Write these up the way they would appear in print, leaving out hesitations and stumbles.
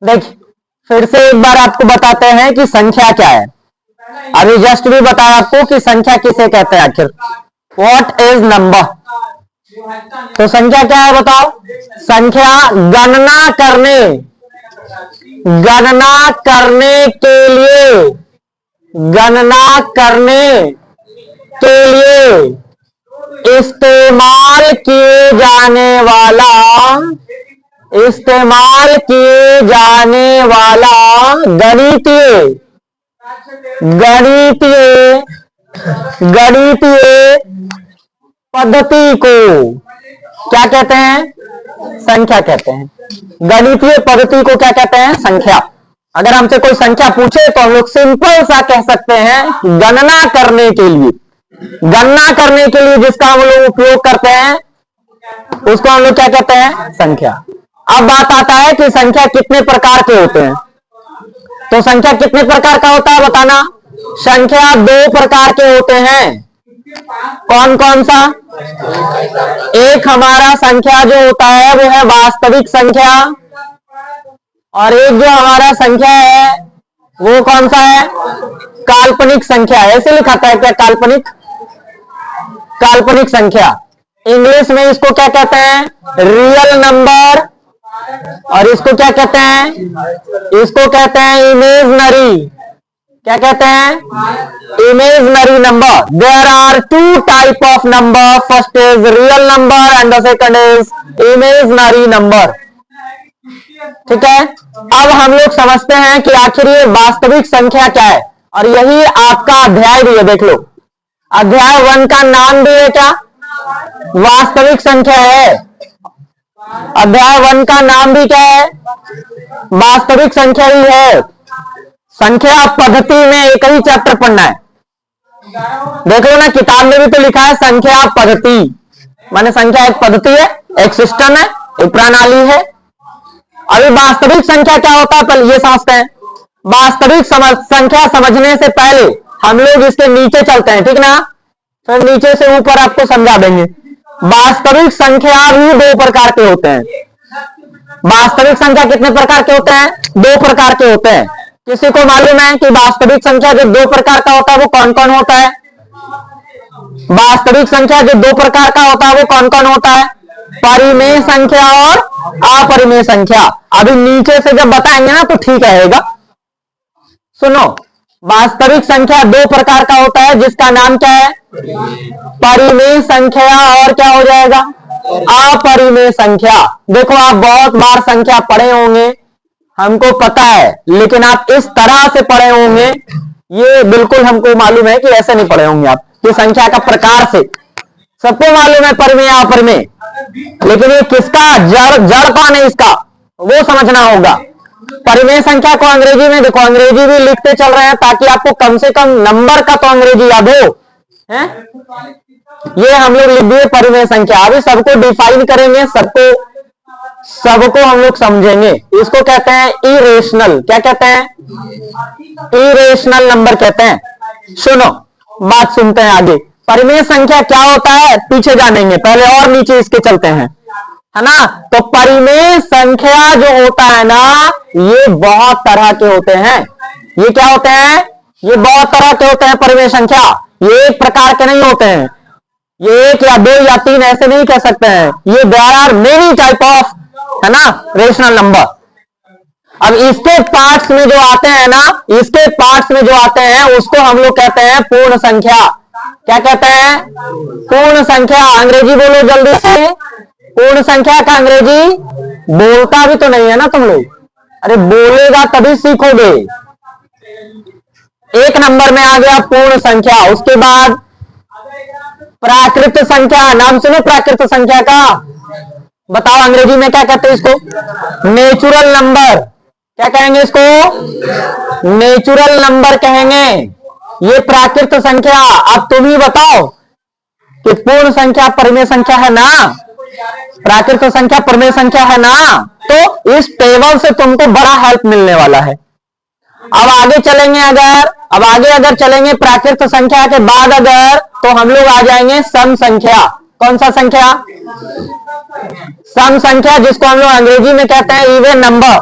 देखिए फिर से एक बार आपको बताते हैं कि संख्या क्या है। अभी जस्ट भी बताया आपको कि संख्या किसे कहते हैं आखिर। What is number. तो संख्या क्या है बताओ। संख्या गणना करने के लिए इस्तेमाल किए जाने वाला गणितीय पद्धति को क्या कहते हैं, संख्या कहते हैं। गणितीय पद्धति को क्या कहते हैं, संख्या। अगर हमसे कोई संख्या पूछे तो हम लोग सिंपल सा कह सकते हैं गणना करने के लिए जिसका हम लोग उपयोग करते हैं उसको हम लोग क्या कहते हैं, संख्या। अब बात आता है कि संख्या कितने प्रकार के होते हैं। तो संख्या कितने प्रकार का होता है बताना। संख्या 2 प्रकार के होते हैं। कौन कौन सा। एक हमारा संख्या जो होता है वो है वास्तविक संख्या, और एक जो हमारा संख्या है वो कौन सा है, काल्पनिक संख्या। ऐसे लिखा था क्या, काल्पनिक संख्या। इंग्लिश में इसको क्या कहते हैं, रियल नंबर, और इसको क्या कहते हैं, इसको कहते हैं इमेजनरी। क्या कहते हैं, imaginary number. There are 2 type of number, first is real number and the second is imaginary number. ठीक है। अब हम लोग समझते हैं कि आखिर ये वास्तविक संख्या क्या है, और यही आपका अध्याय भी है। देख लो अध्याय 1 का नाम भी है क्या, वास्तविक संख्या है। अध्याय 1 का नाम भी क्या है, वास्तविक संख्या ही है। संख्या पद्धति में एक ही चैप्टर पढ़ना है। देख लो ना किताब में भी तो लिखा है संख्या पद्धति, माने संख्या एक पद्धति है, एक सिस्टम है, एक प्रणाली है। अभी वास्तविक संख्या क्या होता है पहले ये समझते हैं। वास्तविक संख्या समझने से पहले हम लोग इसके नीचे चलते हैं, ठीक ना। फिर नीचे से ऊपर आपको समझा देंगे। वास्तविक संख्या भी 2 प्रकार के होते हैं। वास्तविक संख्या कितने प्रकार के होते हैं, 2 प्रकार के होते हैं। किसी को मालूम है कि वास्तविक संख्या जो 2 प्रकार का होता है वो कौन कौन होता है। वास्तविक संख्या जो 2 प्रकार का होता है वो कौन कौन होता है, परिमेय संख्या और अपरिमेय संख्या। अभी नीचे से जब बताएंगे ना तो ठीक रहेगा। सुनो, वास्तविक संख्या 2 प्रकार का होता है जिसका नाम क्या है, परिमेय संख्या और क्या हो जाएगा, अपरिमेय संख्या। देखो आप बहुत बार संख्या पढ़े होंगे, हमको पता है, लेकिन आप इस तरह से पढ़े होंगे ये बिल्कुल हमको मालूम है कि ऐसे नहीं पढ़े होंगे आप। कि संख्या का प्रकार से सबको मालूम है परिमेय अपरिमेय, लेकिन ये किसका जड़ कौन है इसका वो समझना होगा। परिमेय संख्या को अंग्रेजी में देखो, अंग्रेजी भी लिखते चल रहे हैं ताकि आपको कम से कम नंबर का तो अंग्रेजी याद हो है? ये हम लोग लिख दिए परिमेय संख्या। अभी सबको डिफाइन करेंगे, सबको हम लोग समझेंगे। इसको कहते हैं इरेशनल। क्या कहते हैं, इरेशनल नंबर कहते हैं। सुनो बात सुनते हैं आगे। परिमेय संख्या क्या होता है पीछे जानेंगे, पहले और नीचे इसके चलते हैं, है ना। तो परिमेय संख्या जो होता है ना ये बहुत तरह के होते हैं। ये क्या होते हैं, ये बहुत तरह के होते हैं परिमेय संख्या। ये एक प्रकार के नहीं होते हैं, ये 1 या 2 या 3 ऐसे नहीं कह सकते हैं। ये there are many type of, है ना, रेशनल नंबर। अब इसके पार्ट्स में जो आते हैं ना, इसके पार्ट्स में जो आते हैं उसको हम लोग कहते हैं पूर्ण संख्या। क्या कहते हैं, पूर्ण संख्या। अंग्रेजी बोलो जल्दी से, पूर्ण संख्या का अंग्रेजी बोलता भी तो नहीं है ना तुम लोग, अरे बोलेगा तभी सीखोगे। 1 नंबर में आ गया पूर्ण संख्या। उसके बाद प्राकृत संख्या। नाम सुनो प्राकृत संख्या का, बताओ अंग्रेजी में क्या कहते हैं इसको, नेचुरल नंबर। क्या कहेंगे इसको, नेचुरल नंबर कहेंगे। ये प्राकृत संख्या। अब तुम ही बताओ कि पूर्ण संख्या परिमेय संख्या है ना, प्राकृत संख्या परिमेय संख्या है ना, तो इस टेबल से तुमको बड़ा हेल्प मिलने वाला है। अब आगे चलेंगे अगर चलेंगे प्राकृत संख्या के बाद अगर, तो हम लोग आ जाएंगे सम संख्या। कौन सा संख्या, सम संख्या, जिसको हम लोग अंग्रेजी में कहते हैं इवन नंबर।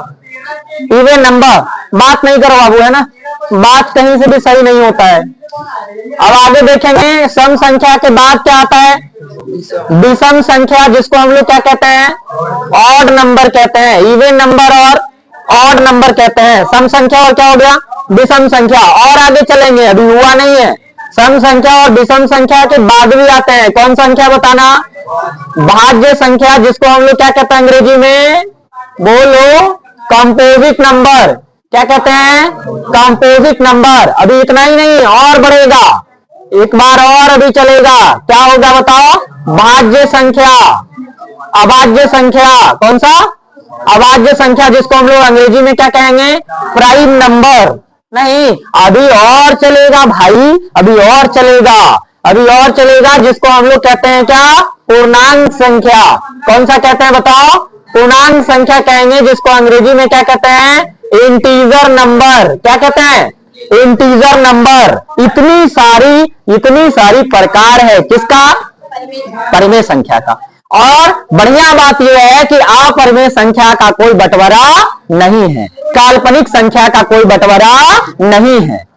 Even number. बात नहीं करो बाबू, है ना, बात कहीं से भी सही नहीं होता है। अब आगे देखेंगे, सम संख्या के बाद क्या आता है, विषम संख्या, जिसको हम लोग क्या कहते हैं, ऑड नंबर कहते हैं। इवन नंबर और ऑड नंबर कहते हैं। सम संख्या और क्या हो गया, विषम संख्या। और आगे चलेंगे, अभी हुआ नहीं है। सम संख्या और विषम संख्या के बाद भी आते हैं। कौन संख्या बताना, भाज्य संख्या, जिसको हम लोग क्या कहते हैं अंग्रेजी में, बोलो, कंपोजिट नंबर। क्या कहते हैं, कंपोजिट नंबर। अभी इतना ही नहीं, और बढ़ेगा, एक बार और अभी चलेगा। क्या होगा बताओ, भाज्य संख्या, अभाज्य संख्या। कौन सा, अभाज्य संख्या, जिसको हम लोग अंग्रेजी में क्या कहेंगे, प्राइम नंबर। नहीं, अभी और चलेगा भाई, अभी और चलेगा, अभी और चलेगा, जिसको हम लोग कहते हैं क्या, पूर्णांक संख्या। कौन सा कहते हैं बताओ, पूर्णांक संख्या कहेंगे, जिसको अंग्रेजी में क्या कहते हैं, इंटीजर नंबर। क्या कहते हैं, इंटीजर नंबर। इतनी सारी प्रकार है किसका, परिमेय संख्या का। और बढ़िया बात यह है कि अपरिमेय संख्या का कोई बंटवारा नहीं है, काल्पनिक संख्या का कोई बंटवारा नहीं है।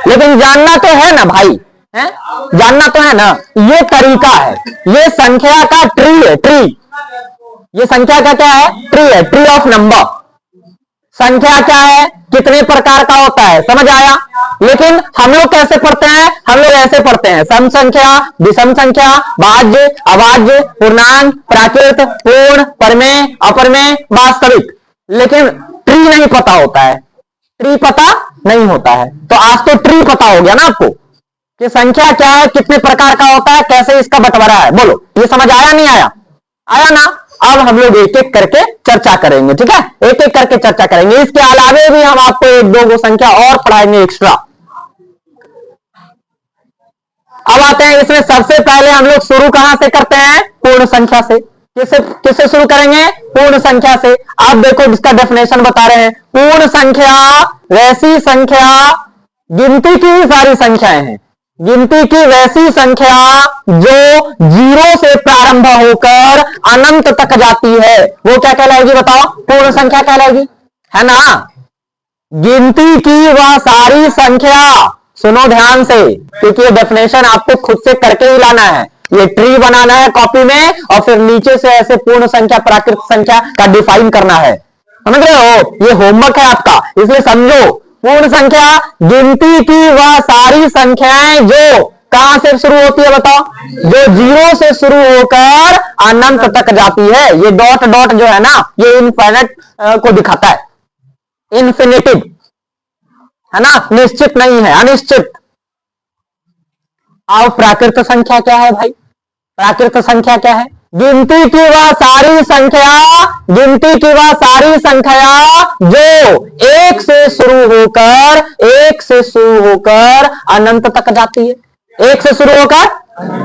लेकिन जानना तो है ना भाई, है? जानना तो है ना, ये तरीका है, ये संख्या का ट्री है, ट्री। ये संख्या का क्या है, ट्री है, ट्री ऑफ नंबर। संख्या क्या है, कितने प्रकार का होता है, समझ आया। लेकिन हम लोग कैसे पढ़ते हैं, हम लोग ऐसे पढ़ते हैं, सम संख्या, विषम संख्या, भाज्य, अभाज्य, पूर्णांक, प्राकृत, पूर्ण, परमेय, अपरमेय, वास्तविक। लेकिन ट्री नहीं पता होता है, ट्री पता नहीं होता है। तो आज तो ट्री पता हो गया ना आपको, कि संख्या क्या है, कितने प्रकार का होता है, कैसे इसका बंटवारा है। बोलो, ये समझ आया नहीं आया, आया ना। अब हम लोग एक एक करके चर्चा करेंगे, ठीक है, एक एक करके चर्चा करेंगे। इसके अलावे भी हम आपको एक दो संख्या और पढ़ाएंगे एक्स्ट्रा। अब आते हैं इसमें, सबसे पहले हम लोग शुरू कहां से करते हैं, पूर्ण संख्या से। किससे शुरू करेंगे, पूर्ण संख्या से। आप देखो इसका डेफिनेशन बता रहे हैं, पूर्ण संख्या वैसी संख्या, गिनती की सारी संख्याएं हैं, गिनती की वैसी संख्या जो 0 से प्रारंभ होकर अनंत तक जाती है, वो क्या कहलाएगी बताओ, पूर्ण संख्या कहलाएगी, है ना। गिनती की वह सारी संख्या, सुनो ध्यान से, क्योंकि ये डेफिनेशन आपको खुद से करके ही लाना है। ये ट्री बनाना है कॉपी में, और फिर नीचे से ऐसे पूर्ण संख्या, प्राकृत संख्या का डिफाइन करना है। समझ रहे हो, ये होमवर्क है आपका, इसलिए समझो। पूर्ण संख्या, गिनती की वह सारी संख्याएं जो कहां से शुरू होती है बताओ, जो 0 से शुरू होकर अनंत तक जाती है। ये डॉट डॉट जो है ना, ये इनफाइनाइट को दिखाता है, इन्फिनिटिव, है ना, निश्चित नहीं है, अनिश्चित। अब प्राकृत संख्या क्या है भाई, प्राकृत संख्या क्या है, गिनती की वह सारी संख्या, गिनती की वह सारी संख्या जो 1 से शुरू होकर अनंत तक जाती है। 1 से शुरू होकर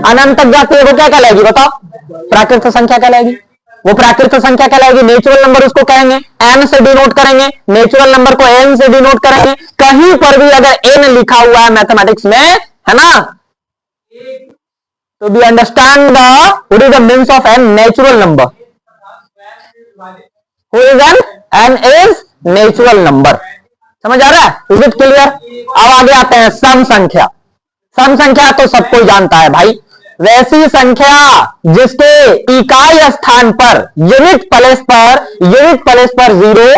अनंत तक जाती है, वो क्या कहलाएगी बताओ, प्राकृत संख्या कहलाएगी। वो प्राकृत संख्या कहलाएगी। नेचुरल नंबर उसको कहेंगे, n से डिनोट करेंगे, नेचुरल नंबर को n से डिनोट करेंगे। कहीं पर भी अगर n लिखा हुआ है मैथमेटिक्स में, है ना, तो we understand what is the means of n, natural number. Who is n is natural number. समझ आ रहा है, इज इट क्लियर। अब आगे आते हैं सम संख्या। सम संख्या तो सबको जानता है भाई, वैसी संख्या जिसके इकाई स्थान पर, यूनिट प्लेस पर 0,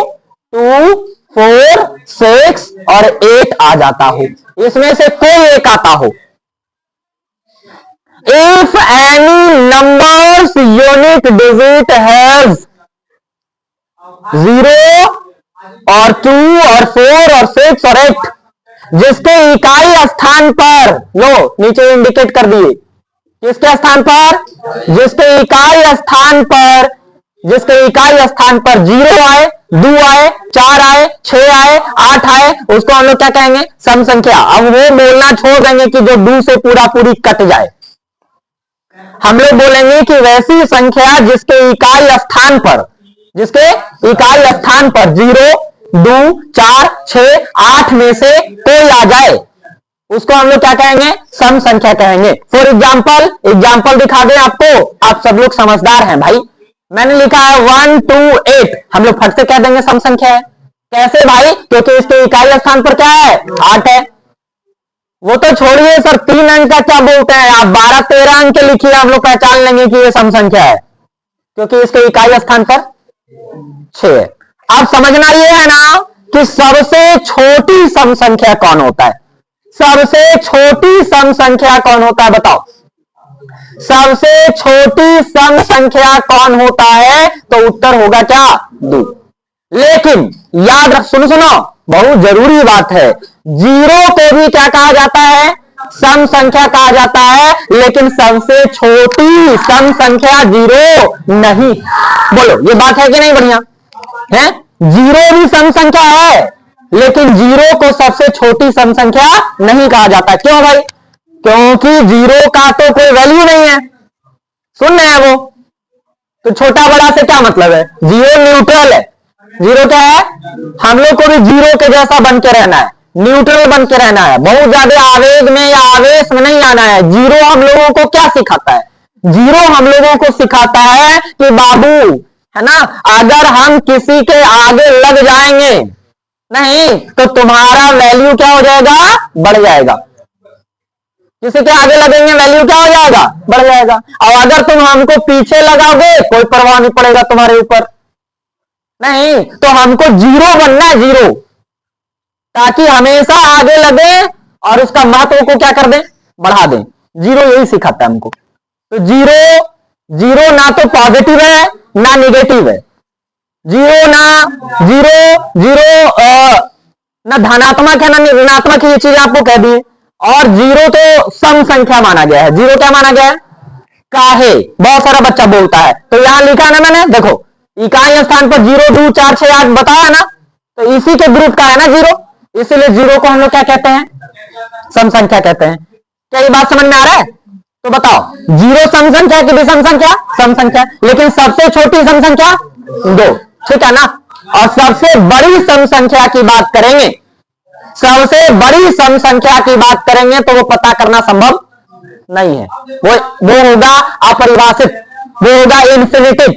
2, 4, 6 और 8 आ जाता हो, इसमें से कोई एक आता हो। If any number's unit digit has 0 और 2 और 4 और 6 और 8, जिसके इकाई स्थान पर, लो नीचे इंडिकेट कर दिए, किसके स्थान पर, जिसके इकाई स्थान पर 0 आए, 2 आए, 4 आए, 6 आए, 8 आए, उसको हम लोग क्या कहेंगे, सम संख्या। अब वो बोलना छोड़ देंगे कि जो 2 से पूरी कट जाए। हम लोग बोलेंगे कि वैसी संख्या जिसके इकाई स्थान पर 0, 2, 4, 6, 8 में से कोई आ जाए, उसको हम लोग क्या कहेंगे, सम संख्या कहेंगे। फॉर एग्जाम्पल दिखा दें आपको, आप सब लोग समझदार हैं भाई। मैंने लिखा है 1 2 8, हम लोग फट से कह देंगे सम संख्या है। कैसे भाई? क्योंकि इसके इकाई स्थान पर क्या है? 8 है। वो तो छोड़िए सर, 3 अंक का क्या बोलते हैं आप? 12 13 अंक के लिखिए, हम लोग पहचान लेंगे कि ये सम संख्या है, क्योंकि इसके इकाई स्थान पर 6 है। अब समझना ये है ना कि सबसे छोटी सम संख्या कौन होता है? सबसे छोटी सम संख्या कौन होता है? बताओ, सबसे छोटी सम संख्या कौन होता है? तो उत्तर होगा क्या? 2। लेकिन याद रख, सुनो सुनो, बहुत जरूरी बात है, जीरो को भी क्या कहा जाता है? सम संख्या कहा जाता है, लेकिन सबसे छोटी सम संख्या जीरो नहीं। बोलो, ये बात है कि नहीं? बढ़िया है। जीरो भी सम संख्या है, लेकिन जीरो को सबसे छोटी सम संख्या नहीं कहा जाता। क्यों भाई? क्योंकि जीरो का तो कोई वैल्यू नहीं है। सुन रहे हैं वो? तो छोटा बड़ा से क्या मतलब है? जीरो न्यूट्रल है। जीरो क्या है? हम लोग को भी जीरो के जैसा बन के रहना है, न्यूट्रल बन के रहना है, बहुत ज्यादा आवेग में या आवेश में नहीं आना है। जीरो हम लोगों को क्या सिखाता है? जीरो हम लोगों को सिखाता है कि बाबू, है ना, अगर हम किसी के आगे लग जाएंगे नहीं तो तुम्हारा वैल्यू क्या हो जाएगा? बढ़ जाएगा। किसी के आगे लगेंगे, वैल्यू क्या हो जाएगा? बढ़ जाएगा। और अगर तुम हमको पीछे लगाओगे, कोई परवाह नहीं पड़ेगा तुम्हारे ऊपर। नहीं तो हमको जीरो बनना है, जीरो, ताकि हमेशा आगे लगे और उसका महत्व को क्या कर दें? बढ़ा दें। जीरो यही सिखाता है हमको। तो जीरो, जीरो ना तो पॉजिटिव है ना निगेटिव है। जीरो ना जीरो जीरो ना धनात्मक है ना ऋणात्मक, ये चीज आपको कह दी। और जीरो तो सम संख्या माना गया है। जीरो क्या माना गया है? काहे? बहुत सारा बच्चा बोलता है, तो यहां लिखा है ना मैंने, देखो, इकाई स्थान पर 0 2 4 6 8 बताया ना, तो इसी के ग्रुप का है ना जीरो, इसीलिए जीरो को हम लोग क्या कहते हैं? सम संख्या कहते हैं। क्या ये बात समझ में आ रहा है? तो बताओ, जीरो सम संख्या की विषम संख्या? सम संख्या। लेकिन सबसे छोटी सम संख्या 2, ठीक है ना? और सबसे बड़ी सम संख्या की बात करेंगे, सबसे बड़ी सम संख्या की बात करेंगे तो वो पता करना संभव नहीं है। वो होगा अपरिभाषित, वो होगा इन्फिनिटिव,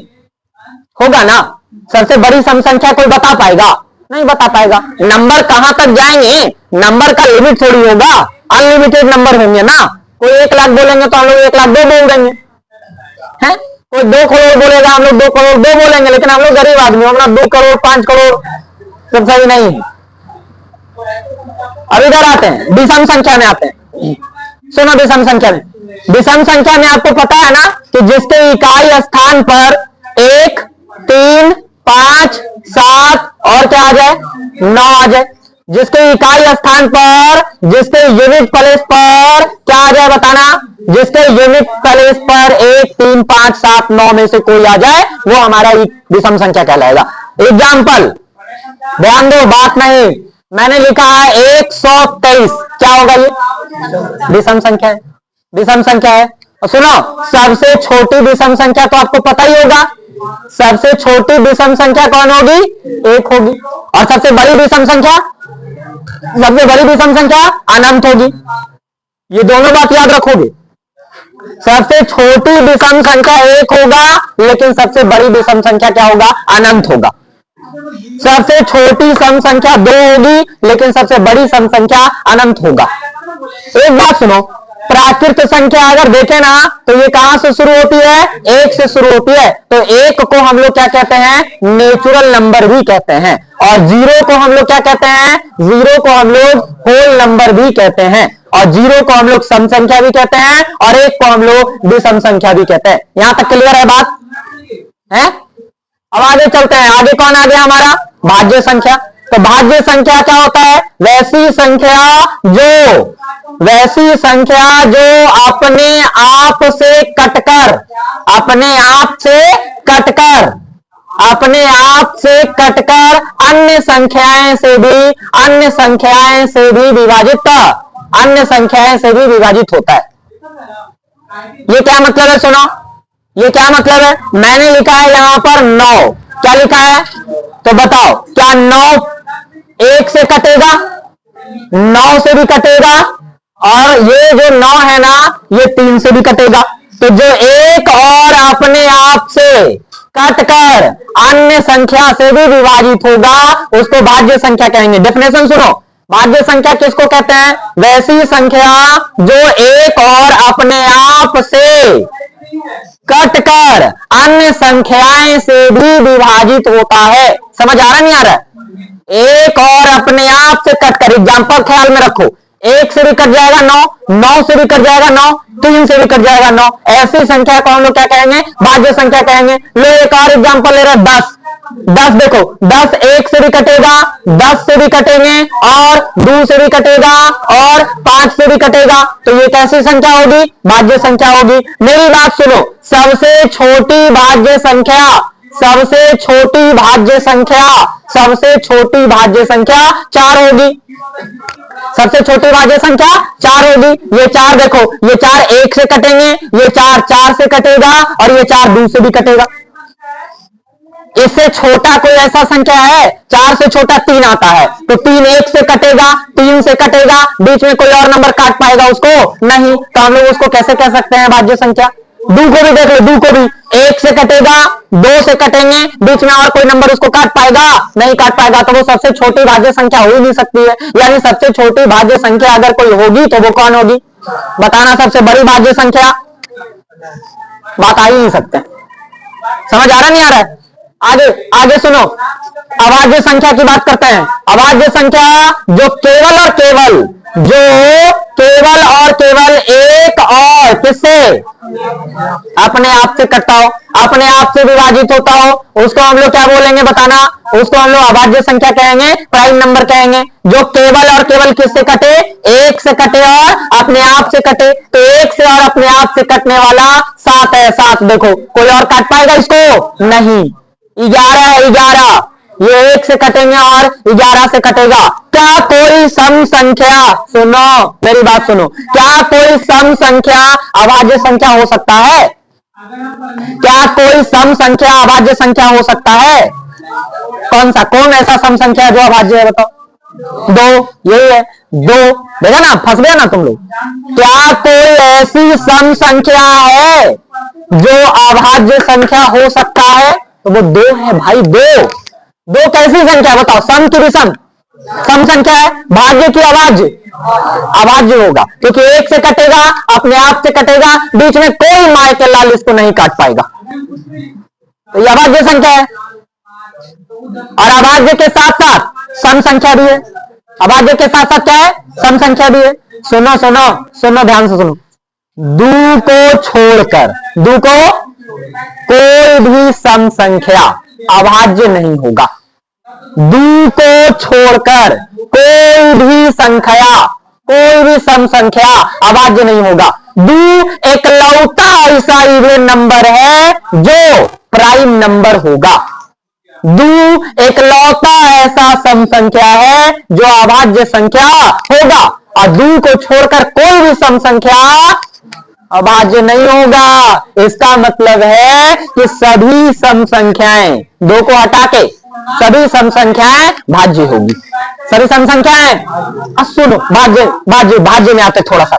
होगा ना। सबसे बड़ी सम संख्या कोई बता पाएगा? नहीं बता पाएगा। नंबर कहां तक जाएंगे? नंबर का लिमिट थोड़ी होगा, अनलिमिटेड नंबर होंगे ना। कोई 1 लाख बोलेंगे तो हम लोग 1 लाख 2 बोल देंगे, हैं? कोई 2 करोड़ बोलेगा, हम लोग 2 करोड़ 2 बोलेंगे। लेकिन हम लोग गरीब आदमी, हमारा 2 करोड़ 5 करोड़ सब सही नहीं है। अब इधर आते हैं, विषम संख्या में आते हैं। सुनो, विषम संख्या में, विषम संख्या में आपको पता है ना कि जिसके इकाई स्थान पर 1 3 5 7 और क्या आ जाए? 9 आ जाए। जिसके इकाई स्थान पर, जिसके यूनिट प्लेस पर क्या आ जाए? बताना। जिसके यूनिट प्लेस पर 1 3 5 7 9 में से कोई आ जाए, वो हमारा विषम संख्या कहलाएगा। एग्जाम्पल, ध्यान दो, बात नहीं, मैंने लिखा है 123, क्या होगा? ये विषम संख्या है, विषम संख्या है। और सुनो, सबसे छोटी विषम संख्या तो आपको पता ही होगा। सबसे छोटी विषम संख्या कौन होगी? 1 होगी। और सबसे बड़ी विषम संख्या, सबसे बड़ी विषम संख्या अनंत होगी। ये दोनों बात याद रखोगे। सबसे छोटी विषम संख्या 1 होगा, लेकिन सबसे बड़ी विषम संख्या क्या होगा? अनंत होगा। सबसे छोटी सम संख्या 2 होगी, लेकिन सबसे बड़ी सम संख्या अनंत होगा। एक बात सुनो, प्राकृत संख्या अगर देखें ना तो ये कहां से शुरू होती है? 1 से शुरू होती है। तो 1 को हम लोग क्या कहते हैं? नेचुरल नंबर भी कहते हैं। और 0 को हम लोग क्या कहते हैं? 0 को हम लोग होल नंबर भी कहते हैं। और 0 को हम लोग सम संख्या भी कहते हैं, और 1 को हम लोग विषम संख्या भी कहते हैं। यहां तक क्लियर है बात? है? अब आगे चलते हैं। आगे कौन आ गया हमारा? भाज्य संख्या। तो भाज्य संख्या क्या होता है? वैसी संख्या जो अपने आप से कटकर, अपने आप से कटकर अन्य संख्याएं से भी विभाजित होता है। ये क्या मतलब है? सुनो, ये क्या मतलब है? मैंने लिखा है यहां पर 9, क्या लिखा है? तो बताओ, क्या 9 1 से कटेगा? 9 से भी कटेगा। और ये जो 9 है ना, ये 3 से भी कटेगा। तो जो 1 और अपने आप से कटकर अन्य संख्या से भी विभाजित होगा उसको भाज्य संख्या कहेंगे। डेफिनेशन सुनो, भाज्य संख्या किसको कहते हैं? वैसी संख्या जो एक और अपने आप से कटकर अन्य संख्याएं से भी विभाजित होता है। समझ आ रहा नहीं आ रहा? एक और अपने आप से कटकर, एग्जाम्पल ख्याल में रखो, एक से भी कट जाएगा 9, 9 से भी कट जाएगा 9, 3 से भी कट जाएगा 9, ऐसी संख्या को हम लोग क्या कहेंगे? भाज्य संख्या कहेंगे। लो एक और एग्जांपल ले रहे हैं, 10। 10 देखो, 10 1 से भी कटेगा, 10 से भी कटेंगे और 2 से भी कटेगा और 5 से भी कटेगा, तो ये कैसी संख्या होगी? भाज्य संख्या होगी। मेरी बात सुनो, सबसे छोटी भाज्य संख्या, सबसे छोटी भाज्य संख्या, सबसे छोटी भाज्य संख्या 4 होगी। सबसे छोटी भाज्य संख्या 4 होगी। ये 4 देखो, ये 4 1 से कटेंगे, ये 4 4 से कटेगा और ये 4 2 से भी कटेगा। इससे छोटा कोई ऐसा संख्या है? 4 से छोटा 3 आता है, तो 3 1 से कटेगा, 3 से कटेगा, बीच में कोई और नंबर काट पाएगा उसको? नहीं। तो हम लोग उसको कैसे कह सकते हैं? भाज्य संख्या। 2 को भी देख लो, 2 को भी 1 से कटेगा, 2 से कटेंगे, बीच में और कोई नंबर उसको काट पाएगा? नहीं काट पाएगा, तो वो सबसे छोटी भाज्य संख्या हो ही नहीं सकती है। यानी सबसे छोटी भाज्य संख्या अगर कोई होगी तो वो कौन होगी? बताना। सबसे बड़ी भाज्य संख्या बात आ ही नहीं सकते। समझ आ रहा नहीं आ रहा है? आगे आगे सुनो, अभाज्य संख्या की बात करते हैं। अभाज्य संख्या जो केवल और केवल, जो केवल और केवल एक और किससे? अपने आप से कटता हो, अपने आप से विभाजित होता हो, उसको हम लोग क्या बोलेंगे? बताना। उसको हम लोग अभाज्य संख्या कहेंगे, प्राइम नंबर कहेंगे। जो केवल और केवल किससे कटे? एक से कटे और अपने आप से कटे। तो एक से और अपने आप से कटने वाला 7 है। 7 देखो, कोई और काट पाएगा इसको? नहीं। 11 है, 11, ये 1 से कटेंगे और 11 से कटेगा। क्या कोई सम संख्या, सुनो मेरी बात सुनो, क्या कोई सम संख्या अभाज्य संख्या हो सकता है? क्या कोई सम संख्या अभाज्य संख्या हो सकता है? कौन सा, कौन ऐसा सम संख्या जो अभाज्य है? बताओ। 2, यही है 2। देखा ना, फंस गया ना तुम लोग। क्या कोई ऐसी सम संख्या है जो अभाज्य संख्या हो सकता है? तो वो 2 है भाई। 2 कैसी संख्या बताओ? सम की विषम, सम संख्या है। भाज्य की अभाज्य, अभाज्य होगा, क्योंकि 1 से कटेगा, अपने आप से कटेगा, बीच में कोई माय के लाल इसको नहीं काट पाएगा, तो ये अभाज्य संख्या है। और अभाज्य के साथ साथ सम संख्या भी है। अभाज्य के साथ साथ क्या है? सम संख्या भी है। सुनो सुनो सुनो, ध्यान से सुनो। 2 को छोड़कर, 2 को कोई भी सम संख्या अभाज्य नहीं होगा। 2 को छोड़कर कोई भी संख्या, कोई भी सम संख्या अभाज्य नहीं होगा। 2 एकलौता ऐसा इवन नंबर है जो प्राइम नंबर होगा। 2 एकलौता ऐसा सम संख्या है जो अभाज्य संख्या होगा। और 2 को छोड़कर कोई भी सम संख्या अभाज्य नहीं होगा। इसका मतलब है कि सभी सम संख्याएं, 2 को हटा के सभी सम संख्याएं भाज्य होगी। सभी सम संख्याएं, सुनो, भाज्य भाज्य भाज्य में आते थोड़ा सा।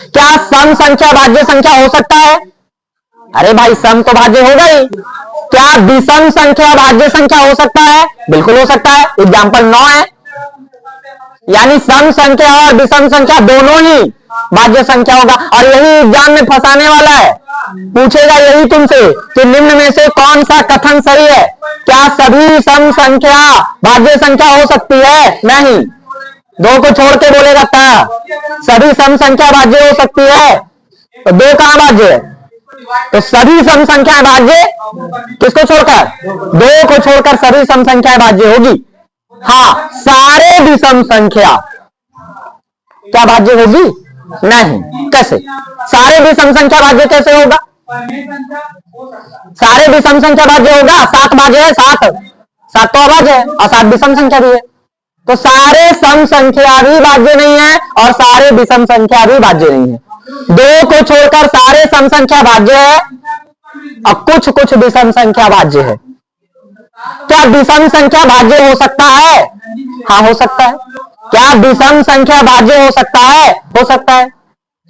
क्या सम संख्या भाज्य संख्या हो सकता है? अरे भाई, सम तो भाज्य होगा ही। क्या विषम संख्या भाज्य संख्या हो सकता है? बिल्कुल हो सकता है। एग्जाम्पल 9 है। यानी सम संख्या और विषम संख्या दोनों ही भाज्य संख्या होगा। और यही एग्जाम में फंसाने वाला है, पूछेगा यही तुमसे कि निम्न में से कौन सा कथन सही है? क्या सभी सम संख्या भाज्य संख्या हो सकती है? नहीं। 2 को छोड़ के बोलेगा था सभी सम संख्या भाज्य हो सकती है, तो 2 कहां भाज्य है? तो सभी सम संख्याएं भाज्य किसको छोड़कर? 2 को छोड़कर सभी सम संख्याएं भाज्य होगी। हाँ, सारे विषम संख्या क्या भाज्य होगी? नहीं। कैसे? सारे विषम संख्या भाज्य कैसे होगा? सारे विषम संख्या भाज्य होगा। 7 भाज्य है, 7 तो अभाज्य है और 7 विषम संख्या भी है। तो सारे सम संख्या भी भाज्य नहीं है और सारे विषम संख्या भी भाज्य नहीं है। 2 को छोड़कर सारे सम संख्या भाज्य है और कुछ कुछ विषम संख्या भाज्य है। क्या विषम संख्या भाज्य हो सकता है? हाँ, हो सकता है। क्या विषम संख्या भाज्य हो सकता है? हो सकता है।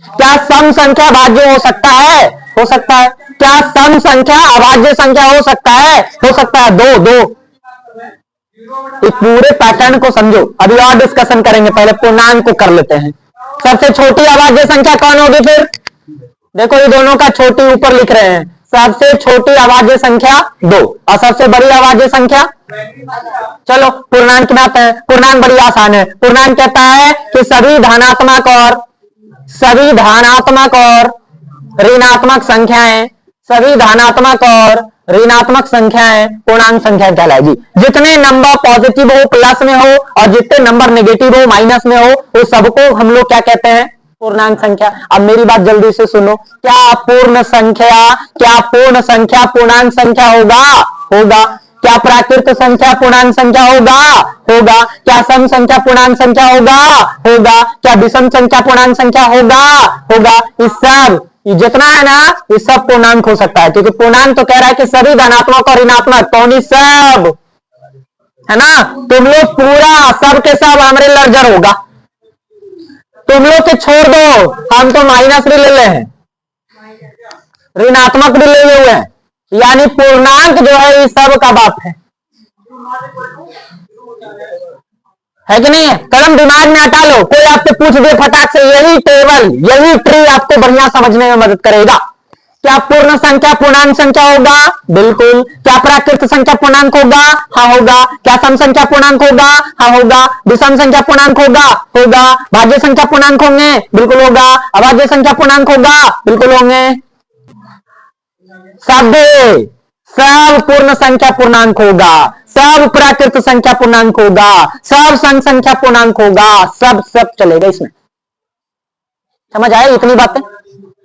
क्या सम संख्या भाज्य हो सकता है? हो सकता है। क्या सम संख्या अभाज्य संख्या हो सकता है? हो सकता है। दो दो इस पूरे पैटर्न को समझो, अभी और डिस्कशन करेंगे, पहले पूर्णांक को कर लेते हैं। सबसे छोटी अभाज्य संख्या कौन होगी फिर? देखो ये दोनों का छोटी ऊपर लिख रहे हैं। सबसे छोटी अभाज्य संख्या 2 और सबसे बड़ी अभाज्य संख्या, चलो पूर्णांक में आते हैं। पूर्णांक बड़ी आसान है। पूर्णांक कहता है कि सभी धनात्मक और ऋणात्मक संख्याएं, सभी धनात्मक और ऋणात्मक संख्याएं पूर्णांक संख्या कहलाएगी। जितने नंबर पॉजिटिव हो प्लस में हो और जितने नंबर नेगेटिव हो माइनस में हो, वो सबको हम लोग क्या कहते हैं? पूर्णांक संख्या। अब मेरी बात जल्दी से सुनो, क्या पूर्ण संख्या पूर्णांक संख्या होगा? होगा। क्या प्राकृत संख्या पूर्णांक संख्या होगा? होगा। क्या सम संख्या पूर्णांक संख्या होगा? होगा। क्या विषम संख्या पूर्णांक संख्या होगा? होगा। इस सब जितना है ना, ये सब पूर्णांक हो सकता है, क्योंकि पूर्णांक तो कह रहा है कि सभी धनात्मक और ऋणात्मक, कौन सब है ना? तुम लोग पूरा सब के सब हमारे लर्जर होगा। तुम लोग के छोड़ दो, हम तो माइनस भी ले ले हैं, ऋणात्मक भी ले हुए हैं, यानी पूर्णांक जो है इस सब का बाप है कि नहीं है? कलम दिमाग में हटा लो, कोई आपसे पूछ दे फटाक से, यही टेबल यही ट्री आपको बढ़िया समझने में मदद करेगा। क्या पूर्ण संख्या पूर्णांक संख्या होगा? बिल्कुल। क्या प्राकृत संख्या पूर्णांक होगा? हाँ होगा। क्या सम संख्या पूर्णांक होगा? हाँ होगा। विषम संख्या पूर्णांक होगा? होगा। भाज्य संख्या पूर्णांक होंगे? बिल्कुल होगा। अभाज्य संख्या पूर्णांक होगा? बिल्कुल होंगे। सब पूर्ण संख्या पूर्णांक होगा, सब प्राकृत संख्या पूर्णांक होगा, सब सम संख्या पूर्णांक होगा, सब चलेगा इसमें। समझ आए इतनी बातें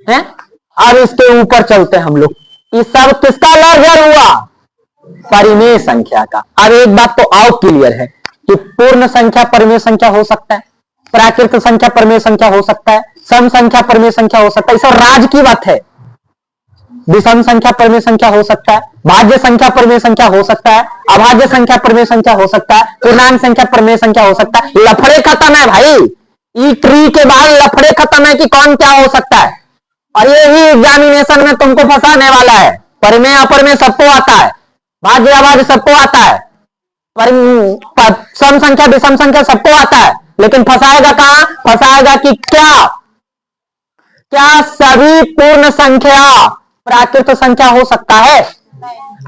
हैं? अब इसके ऊपर चलते हैं हम लोग। इस सब किसका लर्जर हुआ? परिमेय संख्या का। अब एक बात तो आओ क्लियर है कि पूर्ण संख्या परिमेय संख्या हो सकता है, प्राकृत संख्या परिमेय संख्या हो सकता है, सम संख्या परिमेय संख्या हो सकता है, इस राज की बात है। विषम संख्या परिमेय संख्या हो सकता है, भाज्य संख्या परिमेय संख्या हो सकता है, अभाज्य संख्या परिमेय संख्या हो सकता है, पूर्णांक संख्या परिमेय संख्या हो सकता है। लफड़े खत्म है भाई, ई ट्री के बाद लफड़े खत्म है कि कौन क्या हो सकता है। और यही एग्जामिनेशन में तुमको फंसाने वाला है। परिमेय अपरिमेय सबको आता है, भाज्य अभाज्य सबको आता है, सम संख्या विषम संख्या सबको आता है, लेकिन फंसाएगा कहां? फंसाएगा कि क्या सभी पूर्ण संख्या प्राकृत संख्या हो सकता है?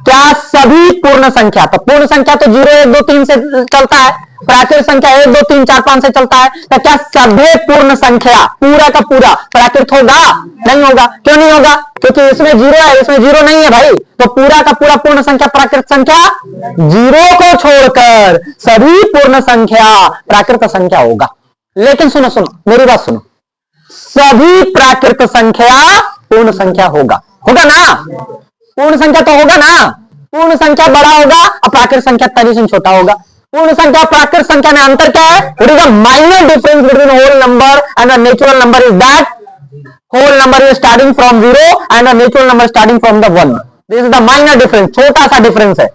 क्या सभी पूर्ण संख्या? तो पूर्ण संख्या तो 0 1 2 3 से चलता है, प्राकृत संख्या 1 2 3 4 5 से चलता है। तो क्या सभी पूर्ण संख्या पूरा का पूरा प्राकृत होगा? नहीं होगा। क्यों नहीं होगा? क्योंकि इसमें 0 है, इसमें 0 नहीं है भाई। तो पूरा का पूरा पूर्ण संख्या प्राकृत संख्या, 0 को छोड़कर सभी पूर्ण संख्या प्राकृत संख्या होगा। लेकिन सुनो मेरी बात सुनो, सभी प्राकृत संख्या पूर्ण संख्या होगा ना? पूर्ण संख्या तो होगा ना? पूर्ण संख्या बड़ा होगा और प्राकृत संख्या तनी से छोटा होगा। पूर्ण संख्या प्राकृत संख्या में अंतर क्या है? What is the minor difference between whole number and a natural number is that whole number is starting from 0 and a natural number starting from the 1. This is the minor difference. छोटा सा difference है,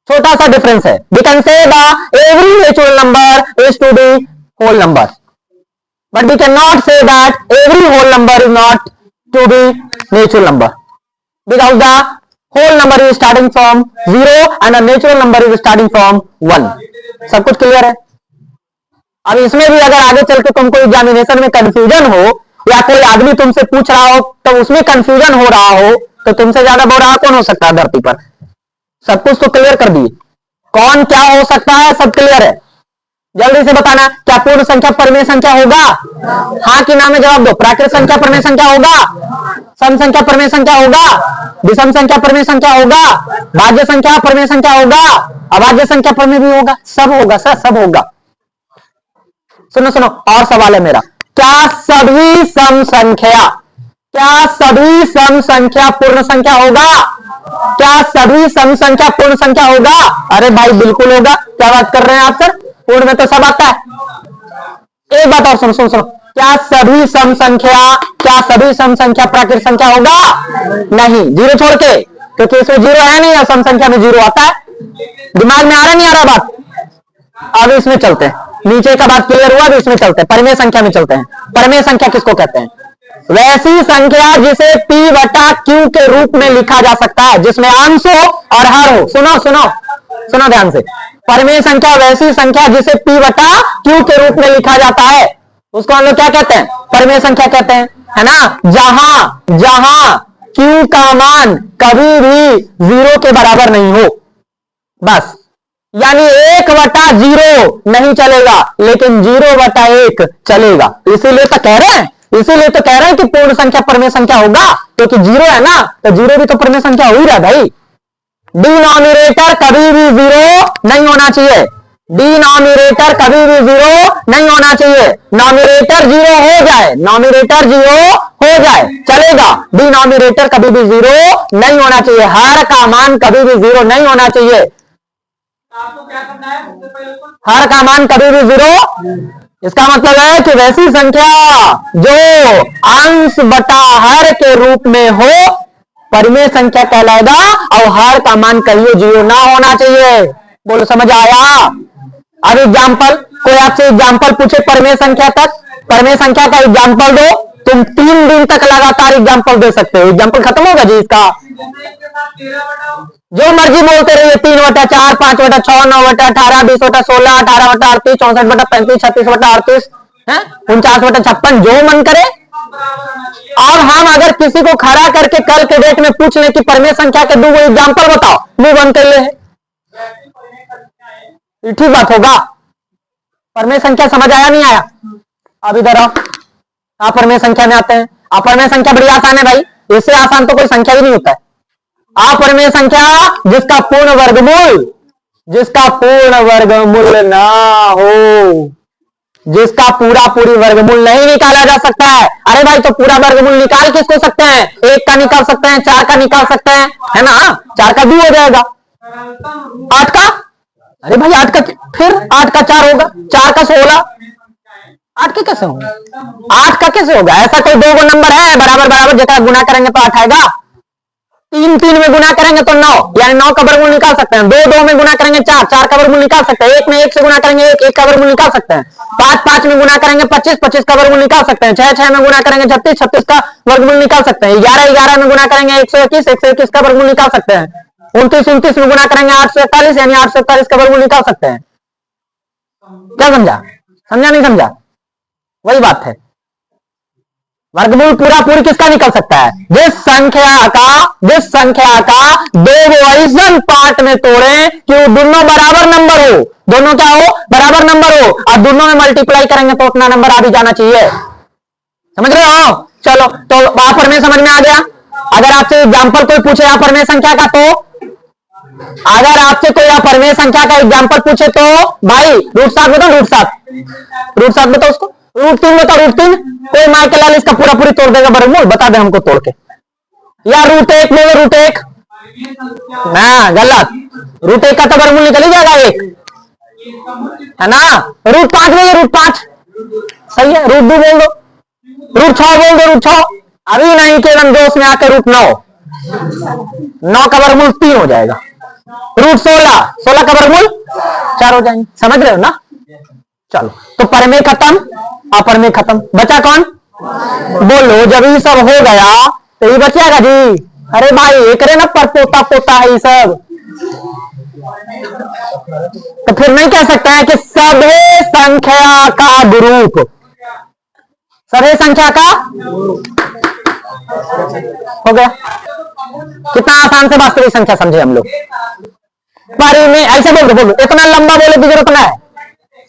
छोटा सा difference है। We can say the every natural number is to be whole number, but we cannot say that every whole number is not to be natural number, because the whole number is starting from 0 and a natural number is starting from 1. सब कुछ clear है? अब इसमें भी अगर आगे चल के तुमको एग्जामिनेशन में कंफ्यूजन हो या कोई आदमी तुमसे पूछ रहा हो तो उसमें कंफ्यूजन हो रहा हो, तो तुमसे ज्यादा बोरा कौन हो सकता है धरती पर? सब कुछ तो क्लियर कर दिए, कौन क्या हो सकता है सब क्लियर है। जल्दी से बताना, क्या पूर्ण संख्या परिमेय संख्या होगा? हाँ कि ना में जवाब दो। प्राकृत संख्या परिमेय संख्या होगा? सम संख्या परिमेय संख्या होगा? विषम संख्या परिमेय संख्या होगा? भाज्य संख्या परिमेय संख्या होगा? अभाज्य संख्या परिमेय भी होगा? सब होगा सर, सब होगा। सुनो और सवाल है मेरा, क्या सभी सम संख्या पूर्ण संख्या होगा? क्या सभी सम संख्या पूर्ण संख्या होगा? अरे भाई बिल्कुल होगा। क्या बात कर रहे हैं आप सर? पूर्ण में तो सब आता है। एक बात और सुनो, क्या सभी सम संख्या प्राकृत संख्या होगा? नहीं, 0 छोड़ के, क्योंकि इसमें 0 है नहीं और सम संख्या में 0 आता है। दिमाग में आ रहा नहीं आ रहा बात? अब इसमें चलते हैं, नीचे का बात क्लियर हुआ, अब इसमें चलते हैं, परिमेय संख्या में चलते हैं। परिमेय संख्या किसको कहते हैं? वैसी संख्या जिसे P बटा Q के रूप में लिखा जा सकता है, जिसमें अंश हो और हर हो। सुनो सुनो सुनो ध्यान से। परिमेय संख्या वैसी संख्या जिसे P बटा Q के रूप में लिखा जाता है, उसको हम लोग क्या कहते हैं? परिमेय संख्या कहते हैं, है ना। जहां जहां Q का मान कभी भी 0 के बराबर नहीं हो, बस। यानी 1/0 नहीं चलेगा, लेकिन 0/1 चलेगा। इसीलिए तो कह रहे हैं कि पूर्ण संख्या परिमेय संख्या होगा, क्योंकि 0 है ना, तो 0 भी तो परिमेय संख्या हो ही रहा भाई। डिनोमिनेटर कभी भी 0 नहीं होना चाहिए। डिनोमिनेटर कभी भी 0 नहीं होना चाहिए। नॉमिनेटर 0 हो जाए, नॉमिनेटर 0 हो जाए चलेगा, डिनोमिनेटर कभी भी 0 नहीं होना चाहिए। हर का मान कभी भी 0 नहीं होना चाहिए। आपको क्या करना है? हर का मान कभी भी 0। इसका मतलब है कि वैसी संख्या जो अंश बटा हर के रूप में हो, परिमेय संख्या कहलाएगा। और हर का मान कहिए 0 ना होना चाहिए। बोलो समझ आया? अब एग्जाम्पल, कोई आपसे एग्जाम्पल पूछे परिमेय संख्या तक, परिमेय संख्या का एग्जाम्पल दो, तुम 3 दिन तक लगातार एग्जाम्पल दे सकते हो। एग्जाम्पल खत्म होगा जी इसका? जो मर्जी बोलते रहिए, 3/4, 5/6, 9/18, 20/16, 18/38, 64/35, 36/38, 49/56, जो मन करे। और हम अगर किसी को खड़ा करके कल के डेट में पूछ ले कि परिमेय संख्या के 2 एग्जाम्पल बताओ, मुंह बंद कर ले, ठीक बात होगा। परिमेय संख्या समझ आया नहीं आया? अब इधर आओ, आप परिमेय संख्या में आते हैं। अपरिमेय संख्या बड़ी आसान है भाई, इससे आसान तो कोई संख्या ही नहीं होता है। अपरिमेय संख्या जिसका पूर्ण वर्गमूल ना हो, जिसका पूरी वर्गमूल नहीं निकाला जा सकता है। अरे भाई, तो पूरा वर्गमूल निकाल किसको सकते हैं? 1 का निकाल सकते हैं, 4 का निकाल सकते हैं, है ना। 4 का 2 हो जाएगा, 8 का, अरे भाई 8 का, फिर 8 का 4 होगा, 4 का 16, 8 के कैसे होगा? 8 का कैसे होगा? ऐसा कोई 2 नंबर है बराबर बराबर, जैसा गुना करेंगे तो 8 आएगा। 3 में गुना करेंगे तो 9, यानी 9 का वर्गमूल निकाल सकते हैं। 2 में गुना करेंगे 4 का वर्गमूल निकाल सकते हैं। 1 में 1 से गुना करेंगे 1 का वर्गमूल निकाल सकते हैं। 5 में गुना करेंगे 25 का वर्गमूल निकाल सकते हैं। 6 में गुना करेंगे 36 का वर्गमूल निकाल सकते हैं। 11 में गुना करेंगे 121 का वर्गमूल निकाल सकते हैं। 29 में गुना करेंगे 841, यानी 841 का वर्गमूल निकाल सकते हैं। क्या समझा? समझा नहीं समझा? वही बात है। वर्गमूल पूरी किसका निकल सकता है? जिस संख्या का 2 ऐसा पार्ट में तोड़ें कि वो दोनों बराबर नंबर हो, दोनों क्या हो? बराबर नंबर हो, और दोनों में मल्टीप्लाई करेंगे तो उतना नंबर आ भी जाना चाहिए। समझ रहे हो? चलो, तो अपरिमेय समझ में आ गया। अगर आपसे एग्जाम्पल कोई पूछे अपरिमेय संख्या का, तो अगर आपसे कोई अपरिमेय संख्या का एग्जाम्पल पूछे तो भाई √7 बताओ, √7 बताओ उसको, √3 बताओ, √3। कोई मार के लाल इसका पूरी तोड़ देगा वर्गमूल, बता दे हमको तोड़ के। या √1 बोलो, √1 ना, गलत। √1 का तो वर्गमूल निकल ही जाएगा 1, है ना। √5 बोलो, √5 सही है। √2 बोल दो, √6 बोल दो, √6 अभी नहीं के हम जोश में आकर √9 का वर्गमूल 3 हो जाएगा। √16 का वर्गमूल 4 हो जाएंगे। समझ रहे हो ना? चलो, तो परिमेय खत्म, अपरिमेय खत्म, बचा कौन? बोलो, जब ये सब हो गया तो ये बचेगा जी। अरे भाई, एक रे ना पर पोता है ये सब, तो फिर नहीं कह सकते हैं कि सभी संख्या का ग्रुप, सभी संख्या का हो गया। कितना आसान से वास्तविक संख्या समझे हम लोग। परिमेय ऐसे बोलो, इतना लंबा बोले की जरूरत है।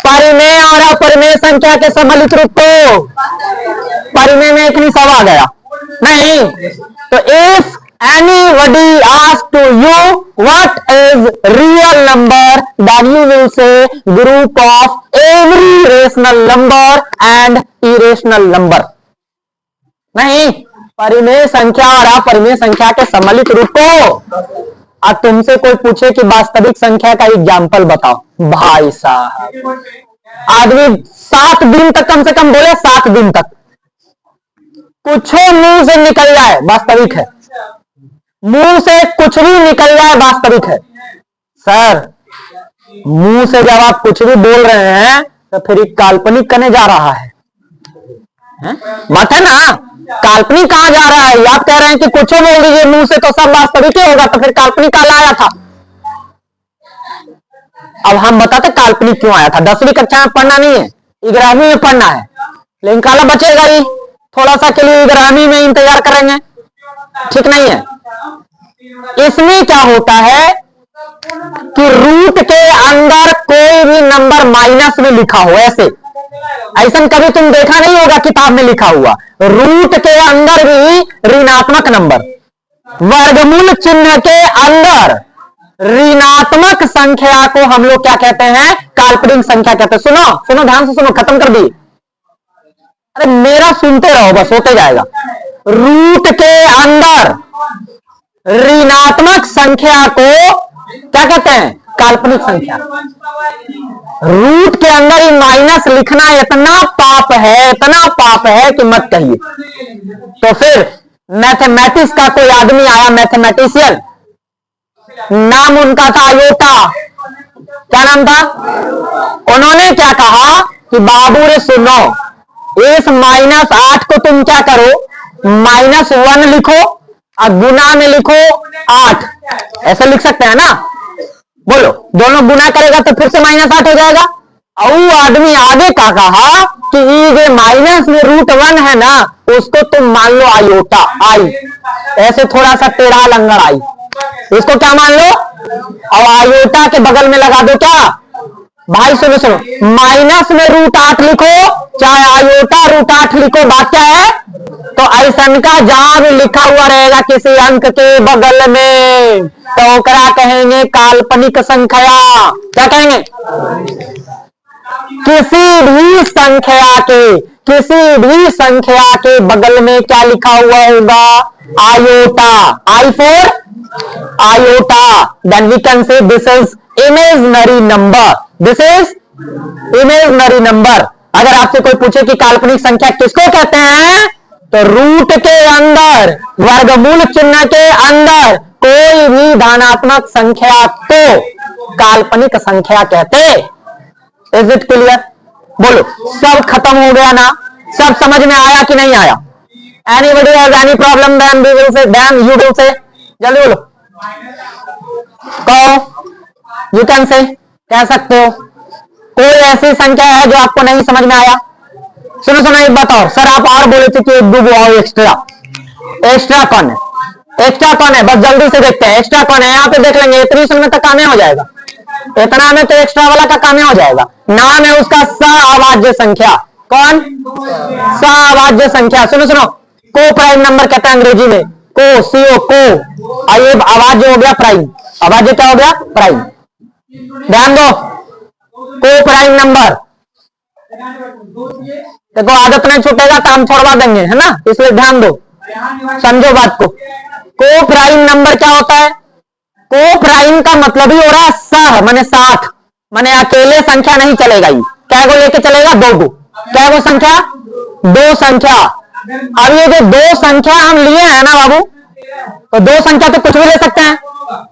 परिमेय और अपरिमेय संख्या के सम्मिलित रूप को परिमेय में एक नहीं सब आ गया नहीं। तो if anybody asks to you what is real number, then you will say group of every rational number and irrational number। नहीं, परिमेय संख्या और अपरिमेय संख्या के सम्मिलित रूप को। अब तुमसे कोई पूछे कि वास्तविक संख्या का एग्जाम्पल बताओ, भाई साहब आदमी 7 दिन तक, कम से कम बोले 7 दिन तक कुछ मुंह से निकल जाए वास्तविक है, मुंह से कुछ भी निकल जाए वास्तविक है। सर, मुंह से जब आप कुछ भी बोल रहे हैं तो फिर काल्पनिक करने जा रहा है? बात है ना। काल्पनिक कहां जा रहा है? आप कह रहे हैं कि कुछ बोल दीजिए मुंह से तो सब वास्तविक ही होगा, तो फिर काल्पनिक कहां लाया था? अब हम बताते काल्पनिक क्यों आया था। 10वीं कक्षा में पढ़ना नहीं है, 11वीं में पढ़ना है, लेकिन काला बचेगा ही, थोड़ा सा के लिए 11वीं में इंतजार करेंगे, ठीक नहीं है। इसमें क्या होता है कि रूट के अंदर कोई भी नंबर माइनस में लिखा हो, ऐसा कभी तुम देखा नहीं होगा किताब में लिखा हुआ। रूट के अंदर भी ऋणात्मक नंबर, वर्गमूल चिन्ह के अंदर ऋणात्मक संख्या को हम लोग क्या कहते हैं? काल्पनिक संख्या कहते हैं। सुनो सुनो, ध्यान से सुनो, खत्म कर दी। अरे मेरा सुनते रहो, बस होते जाएगा। रूट के अंदर ऋणात्मक संख्या को क्या कहते हैं? काल्पनिक संख्या। रूट के अंदर ही माइनस लिखना इतना पाप है, इतना पाप है कि मत कहिए। तो फिर मैथमेटिक्स का कोई आदमी आया, मैथमेटिशियन, नाम उनका था आयोटा। क्या नाम था? उन्होंने क्या कहा कि बाबू रे सुनो, इस -8 को तुम क्या करो, -1 लिखो और गुना में लिखो 8, ऐसा लिख सकते हैं ना? बोलो, दोनों गुना करेगा तो फिर से -8 हो जाएगा। और वो आदमी आगे का कहा कि ये माइनस में √1 है ना, उसको तुम मान लो आयोटा, आई, ऐसे थोड़ा सा टेढ़ा लंगड़ आई, इसको क्या मान लो, और आयोटा के बगल में लगा दो क्या? भाई सुनो सुनो, माइनस में √8 लिखो चाहे आयोटा √8 लिखो, बात क्या है? तो ऐसा का जहां भी लिखा हुआ रहेगा किसी अंक के बगल में, तो क्या कहेंगे? काल्पनिक संख्या। क्या कहेंगे? किसी भी संख्या के बगल में क्या लिखा हुआ होगा? Iota. I for iota. Then we can say this is imaginary number, this is imaginary number. अगर आपसे कोई पूछे कि काल्पनिक संख्या किसको कहते हैं, तो रूट के अंदर, वर्गमूल चिन्ह के अंदर कोई भी धनात्मक संख्या को काल्पनिक संख्या कहते। Is it clear? बोलो, सब खत्म हो गया ना? सब समझ में आया कि नहीं आया? Anybody has any problem? Then we will say, then you will say, जल्दी बोलो, कहो, यू कैन से, कह सकते हो। कोई ऐसी संख्या है जो आपको नहीं समझ में आया? सुनो सुनो, एक बात और, सर आप और बोले थे कि एक दो आओ एक्स्ट्रा। एक्स्ट्रा कौन है? एक्स्ट्रा कौन है? बस जल्दी से देखते हैं एक्स्ट्रा कौन है। यहाँ पे देख लेंगे, इतनी समय तक काम हो जाएगा, इतना में तो एक्स्ट्रा वाला का काम हो जाएगा। नाम है उसका सअवाज्य संख्या। कौन? सअवाज्य संख्या। सुनो सुनो, को प्राइम नंबर कहते हैं अंग्रेजी में, को, CO को। और ये अवाज्य हो गया प्राइम। अवाज्य क्या हो गया? प्राइम। ध्यान दो, को प्राइम नंबर, देखो आदत नहीं छूटेगा तो हम छोड़वा देंगे, है ना, इसलिए ध्यान दो, समझो बात को। को प्राइम नंबर क्या होता है? को प्राइम का मतलब ही हो रहा है सह, माने साथ, माने अकेले संख्या नहीं चलेगा। ये क्या को लेके चलेगा? 2 को। क्या वो संख्या? 2 संख्या। अब ये जो 2 संख्या हम लिए हैं ना बाबू, तो 2 संख्या तो कुछ भी ले सकते हैं,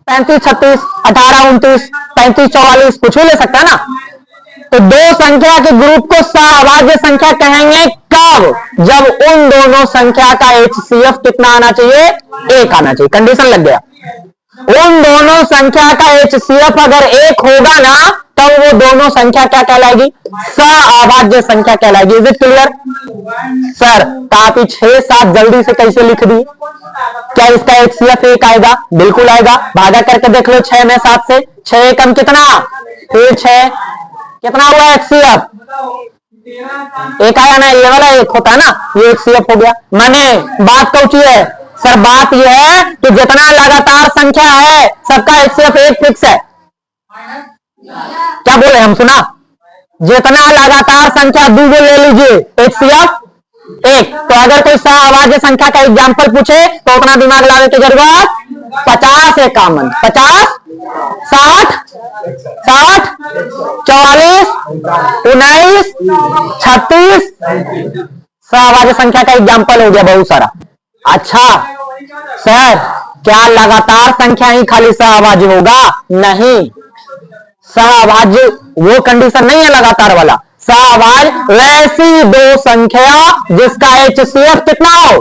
35, 36, 18, 29, 35, 44, कुछ भी ले सकते हैं ना। तो 2 संख्या के ग्रुप को सअवाज्य संख्या कहेंगे कब? जब उन दोनों संख्या का HCF कितना आना चाहिए? 1 आना चाहिए। कंडीशन लग गया। उन दोनों संख्या का HCF अगर 1 होगा ना, तब वो दोनों संख्या क्या कहलाएगी? सअवाज्य संख्या कहलाएगी। Is it clear? सर काफी 6-7 जल्दी से कैसे लिख दी? क्या इसका HCF 1 आएगा? बिल्कुल आएगा। भागा करके देख लो 6 में 7 से, 6 कम कितना? फिर 6, कितना हुआ HCF? 1 आया ना, ये वाला 1 होता है ना, ये HCF हो गया। माने बात कौन सी है? सर बात यह है कि जितना लगातार संख्या है सबका HCF 1 फिक्स है। क्या बोले हम? सुना, जितना लगातार संख्या 2 ले लीजिए, HCF 1। तो अगर कोई सअवाज्य संख्या का एग्जाम्पल पूछे तो उतना दिमाग लगाने की जरूरत 50 है कॉमन, 50, 60, 60, 44, 19, 36 सअवाज्य संख्या का एग्जाम्पल हो गया बहुत सारा। अच्छा सर, क्या लगातार संख्या ही खाली सअवाज्य होगा? नहीं, सअवाज्य वो कंडीशन नहीं है लगातार वाला। शाबाश, वैसी दो संख्या जिसका HCF कितना हो।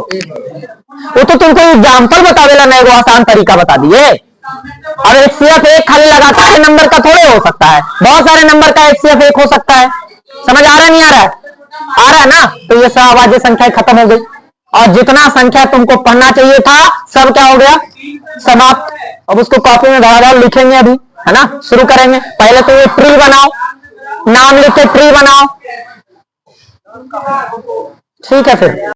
वो तो तुमको एग्जाम्पल बतावेला ना, एगो आसान तरीका बता दिए। अब HCF एक खाली लगातार नंबर का थोड़े हो सकता है, बहुत सारे नंबर का HCF एक हो सकता है। समझ आ रहा नहीं आ रहा है? आ रहा है ना। तो ये शाहबाजी संख्या खत्म हो गई, और जितना संख्या तुमको पढ़ना चाहिए था सब क्या हो गया, समाप्त। अब उसको कॉपी में धरा लिखेंगे अभी, है ना। शुरू करेंगे, पहले तो ये ट्री बनाओ, नाम लिख के ट्री बनाओ। ठीक है फिर।